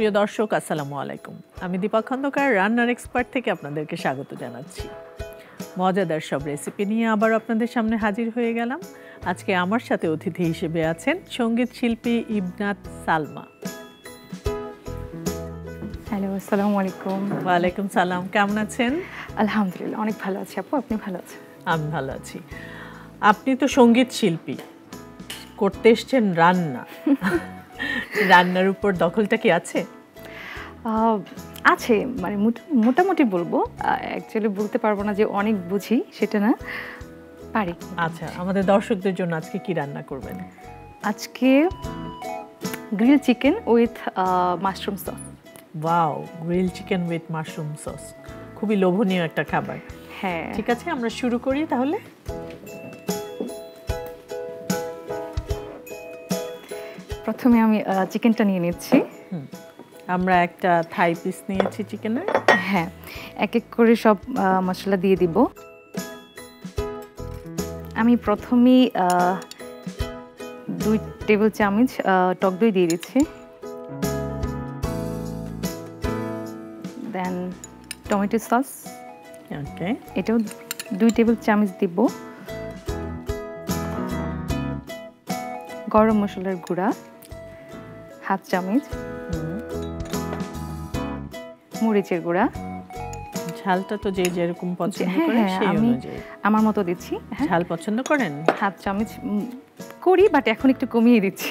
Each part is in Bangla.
প্রিয় দর্শক, আসসালামু আলাইকুম। আমি দীপা খন্দকার রান্নার এক্সপার্ট থেকে আপনাদেরকে স্বাগত জানাচ্ছি। মজাদার সব রেসিপি নিয়ে আবার আপনাদের সামনে হাজির হয়ে গেলাম। আজকে আমার সাথে অতিথি হিসেবে আছেন সঙ্গীত শিল্পী ইবনাত সালমা। হ্যালো, আসসালামু আলাইকুম। ওয়ালাইকুম সালাম, কেমন আছেন? আলহামদুলিল্লাহ, অনেক ভালো আছি আপু, আপনি ভালো আছেন? আমি ভালো আছি। আপনি তো সঙ্গীত শিল্পী, করতে এসছেন রান্না। রান্নার উপর দখলটা কি আছে? আছে, মানে মোটামুটি বলবো। অ্যাকচুয়ালি বলতে পারবো না যে অনেক বুঝি, সেটা না, পারি। আচ্ছা, আমাদের দর্শকদের জন্য আজকে কি রান্না করবেন? আজকে grill chicken with mushroom sauce. Wow, grill chicken with mushroom sauce, খুবই লোভনীয় একটা খাবার। হ্যাঁ, ঠিক আছে, আমরা শুরু করি তাহলে। প্রথমে আমি চিকেনটা নিয়ে নিচ্ছি। আমরা একটা থাই পিস নিয়েছি চিকেনের। হ্যাঁ, এক এক করে সব মশলা দিয়ে দিব। আমি প্রথমেই 2 টেবিল চামচ টক দই দিয়ে দিচ্ছি। দেন টমেটো সস, ওকে, এটাও 2 টেবিল চামচ দিব। গরম মশলার গুঁড়া হাফ চামচ, মরিচের গুঁড়া। ঝালটা তো যে যেরকম পছন্দ করে সেই আমি অনুযায়ী আমার মতো দিচ্ছি। ঝাল পছন্দ করেন? হাফ চামচ করি, বাট এখন একটু কমিয়ে দিচ্ছি।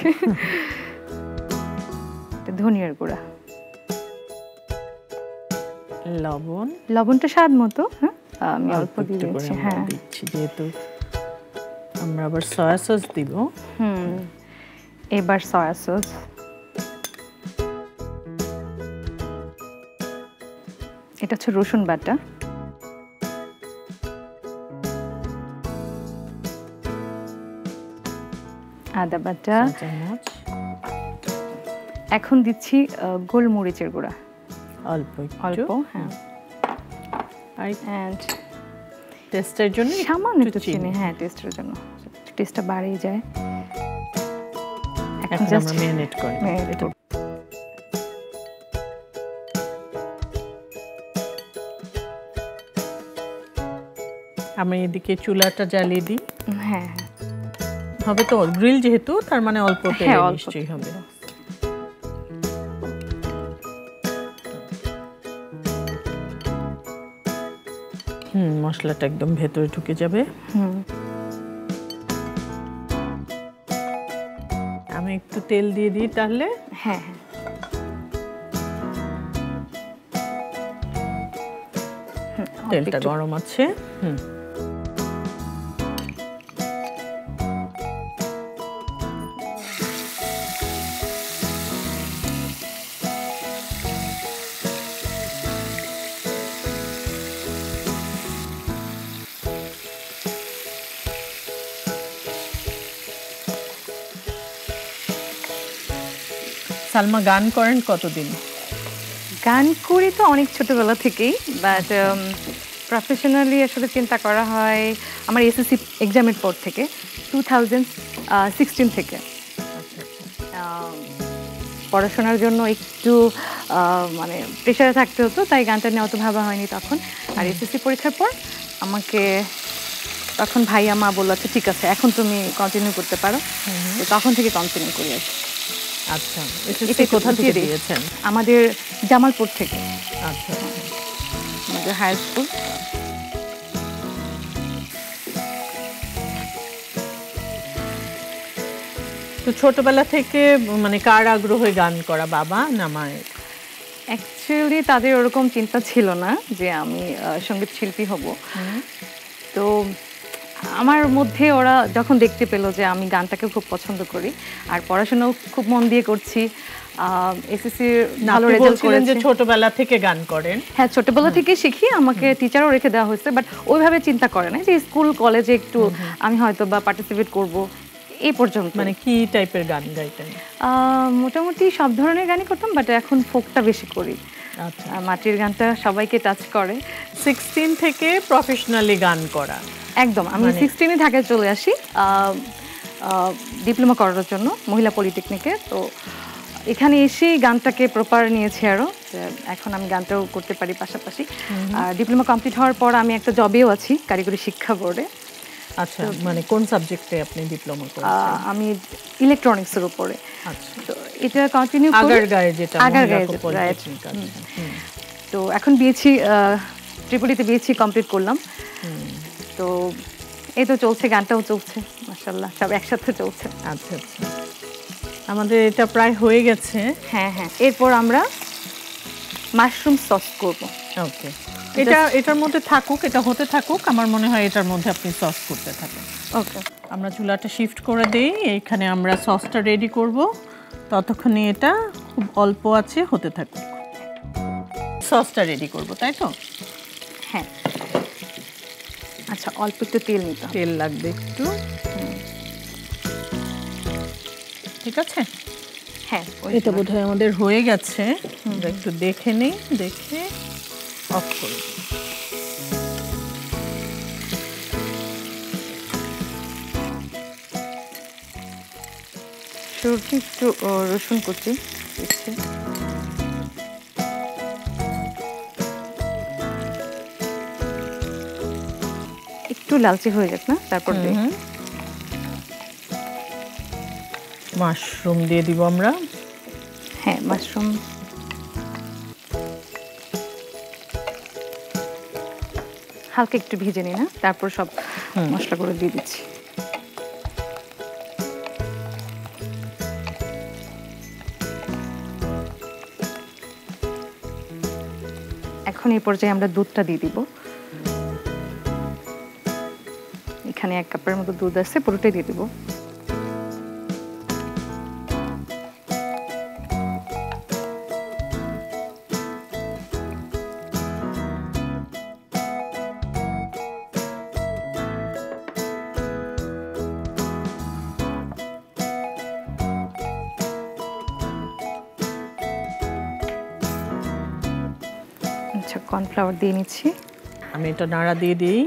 ধনিয়ার গুঁড়া, লবণটা স্বাদ মতো। হ্যাঁ, আমি অল্প দিয়ে দিচ্ছি। হ্যাঁ, দিচ্ছি যেহেতু আমরা আবার সয়া সস দিব। এবার সয়া সস, এটা হচ্ছে রসুন বাটা, আদা বাটা, এখন দিচ্ছি গোলমরিচের গুঁড়া অল্প অল্প। হ্যাঁ, এন্ড টেস্টের জন্য সামান্য একটু চিনি। হ্যাঁ, টেস্টের জন্য, টেস্টটা বাড়িয়ে যায়। এখন জাস্ট ম্যারিনেট করি। আমি এদিকে চুলাটা জ্বালিয়ে দিই। হ্যাঁ, হবে তো, গ্রিল যেহেতু, তার মানে অল্প তেল নিশ্চয়ই হবে। মশলাটা একদম ভেতরে ঢুকে যাবে। আমি একটু তেল দিয়ে দিই তাহলে। হ্যাঁ, তেলটা গরম আছে। সালমা, গান করেন কতদিন? গান করি তো অনেক ছোটবেলা থেকেই, বাট প্রফেশনালি আসলে চিন্তা করা হয় আমার এসএসসি এক্সামের পর থেকে, 2016 থেকে। পড়াশোনার জন্য একটু মানে প্রেশারে থাকতে হতো, তাই গানটা নিয়ে অত ভাবা হয়নি তখন। আর এসএসসি পরীক্ষার পর আমাকে তখন ভাইয়া মা বললো, আচ্ছা ঠিক আছে, এখন তুমি কন্টিনিউ করতে পারো। তখন থেকে কন্টিনিউ করি আর কি। আচ্ছা, এসএসসি কোথা থেকে দিয়েছেন? আমাদের জামালপুর থেকে। আচ্ছা, আমাদের হাই স্কুল। তো ছোটবেলা থেকে মানে কার আগ্রহে গান করা, বাবা না মায়ের? অ্যাকচুয়ালি তাদের ওরকম চিন্তা ছিল না যে আমি সঙ্গীত শিল্পী হব। তো আমার মধ্যে ওরা যখন দেখতে পেলো যে আমি গানটাকে খুব পছন্দ করি আর পড়াশোনাও খুব মন দিয়ে করছি, এসএসসির ভালো রেজাল্ট করেছি। যে ছোটবেলা থেকে গান করেন? হ্যাঁ, ছোটবেলা থেকে শিখি। আমাকে টিচারও রেখে দেওয়া হয়েছে, বাট ওইভাবে চিন্তা করে না যে স্কুল কলেজে একটু আমি হয়তো বা পার্টিসিপেট করব, এই পর্যন্ত। মানে কি টাইপের গান গাইতেন? মোটামুটি সব ধরনের গানই করতাম, বাট এখন ফোকটা বেশি করি। আচ্ছা, মাটির গানটা সবাইকে টাচ করে। 16 থেকে প্রফেশনালি গান করা? একদম, আমি 16-এ ঢাকায় চলে আসি ডিপ্লোমা করার জন্য মহিলা পলিটেকনিকে। তো এখানে এসেই গানটাকে প্রপার নিয়েছি আরও। এখন আমি গানটাও করতে পারি পাশাপাশি। আর ডিপ্লোমা কমপ্লিট হওয়ার পর আমি একটা জবেও আছি কারিগরি শিক্ষা বোর্ডে। আচ্ছা, মানে কোন সাবজেক্টে আপনি ডিপ্লোমা করেছেন? আমি ইলেকট্রনিক্সের উপরে। আচ্ছা, তো এটা কন্টিনিউ করি। আগারগাঁয়ে যেটা আগারগাঁয়ে মহিলা পলিটেকনিক আছে। তো এখন বিএসসি ট্রিপলিতে বিএসসি কমপ্লিট করলাম। তো এই তো চলছে, গানটাও চলছে, মাশাআল্লাহ সব একসাথে চলছে। আচ্ছা আচ্ছা, আমাদের এটা প্রায় হয়ে গেছে। হ্যাঁ হ্যাঁ, এরপর আমরা মাশরুম সস করব। ওকে, এটার মধ্যে থাকুক, এটা হতে থাকুক। আমার মনে হয় এটার মধ্যে আপনি সস করতে থাকেন। ওকে, আমরা চুলাটা শিফট করে দেই। এইখানে আমরা সসটা রেডি করব, ততক্ষণে এটা খুব অল্প আছে হতে থাকুক। সসটা রেডি করব, তাই তো? হ্যাঁ। আচ্ছা, অল্প একটু তেল নিতে হবে। তেল লাগবে একটু, ঠিক আছে? হ্যাঁ, এটা বোধহয় আমাদের হয়ে গেছে। আমরা একটু দেখে নিই, দেখে অফ করে দিই। শুরুতে একটু রসুন কুচি দিচ্ছি। একটু লালচে হয়ে যাক না, তারপর দিই। মাশরুম দিয়ে দিব আমরা। হ্যাঁ, মাশরুম হালকা একটু ভেজে নিই না, তারপর সব মশলা করে দিয়ে দিচ্ছি। এখন এই পর্যায়ে আমরা দুধটা দিয়ে দিব। এখানে 1 কাপের মতো দুধ আছে, পুরোটাই দিয়ে দিব। আচ্ছা, কর্নফ্লাওয়ার দিয়ে নিচ্ছি। আমি এটা নাড়া দিয়ে দিই।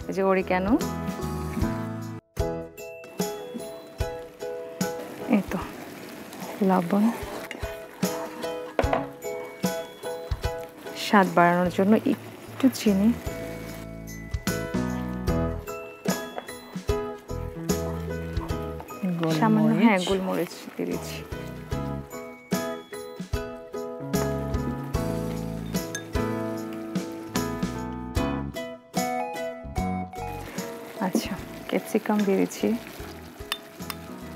এই যে অরিগ্যানো, এই তো লবণ, স্বাদ বাড়ানোর জন্য একটু চিনি, সামান্য গোলমরিচ দিয়ে দিচ্ছি। আচ্ছা, ক্যাপসিকাম দিয়ে দিচ্ছি।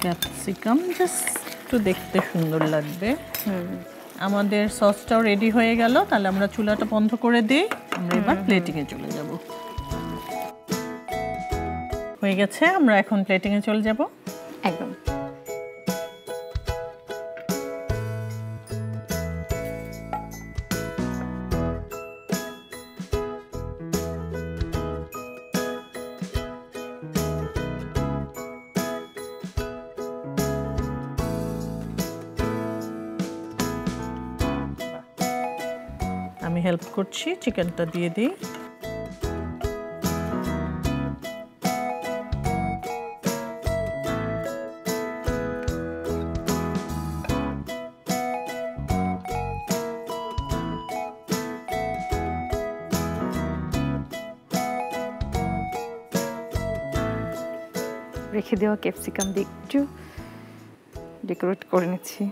ক্যাপসিকাম জাস্ট একটু দেখতে সুন্দর লাগবে। আমাদের সসটাও রেডি হয়ে গেল, তাহলে আমরা চুলাটা বন্ধ করে দিই। আমরা এবার প্লেটিংয়ে চলে যাব। হয়ে গেছে, আমরা এখন প্লেটিংয়ে চলে যাব। একদম। আমি হেল্প করছি, চিকেনটা দিয়ে দিই। রেখে দেওয়া ক্যাপসিকাম দিয়ে একটু ডেকোরেট করে নিচ্ছি।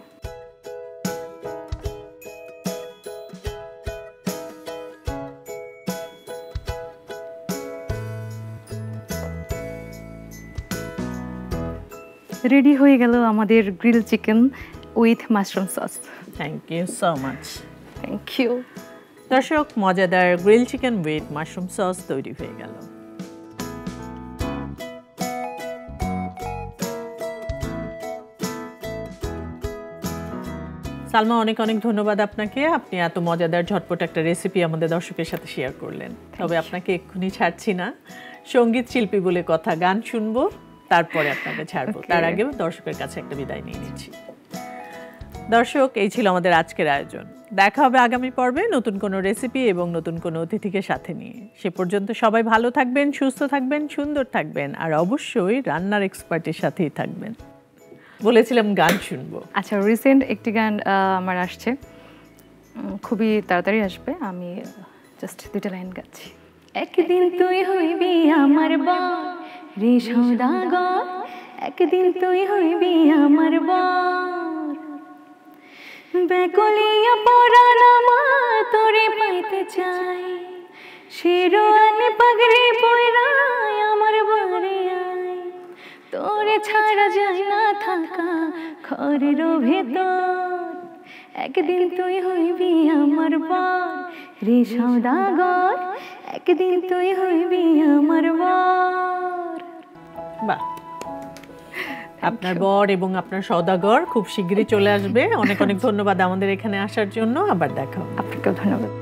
রেডি হয়ে গেল আমাদের grill chicken with mushroom sauce. Thank you so much. Thank you. দর্শক, মজাদার grill chicken with mushroom sauce তৈরি হয়ে গেল। সালমা, অনেক অনেক ধন্যবাদ আপনাকে। আপনি এত মজাদার ঝটপট একটা রেসিপি আমাদের দর্শকের সাথে শেয়ার করলেন। তবে আপনাকে এক্ষুনি ছাড়ছি না, সঙ্গীত শিল্পী বলে কথা, গান শুনবো, তারপরে আপনাকে ছাড়বো। তার আগে দর্শকের কাছে একটা বিদায় নিয়ে নিচ্ছি। দর্শক, এই ছিল আমাদের আজকের আয়োজন। দেখা হবে আগামী পর্বে নতুন কোনো রেসিপি এবং নতুন কোনো অতিথিকে সাথে নিয়ে। সে পর্যন্ত সবাই ভালো থাকবেন, সুস্থ থাকবেন, সুন্দর থাকবেন, আর অবশ্যই রান্নার এক্সপার্টের সাথেই থাকবেন। বলেছিলাম গান শুনবো। আচ্ছা, রিসেন্ট একটি গান আমার আসছে, খুবই তাড়াতাড়ি আসবে। আমি জাস্ট 2টা লাইন গাচ্ছি। একদিন তুই হইবি আমার বর রে সওদাগর, একদিন তুই হইবি আমার বর, বেকলিয়া পরাণ আমার তোরে পাইতে চাই, শিরোয়ানে পাগড়ি পয়রাই আমার বাড়ি আয়, তোরে ছাড়া যায় না থাকা ঘরের ভেতর, একদিন তুই হইবি আমার বর রে সওদাগর, একদিন তুই হইবি আমার বর। বাহ, আপনার বর এবং আপনার সওদাগর খুব শীঘ্রই চলে আসবে। অনেক অনেক ধন্যবাদ আমাদের এখানে আসার জন্য। আবার দেখা হবে। আপনাকেও ধন্যবাদ।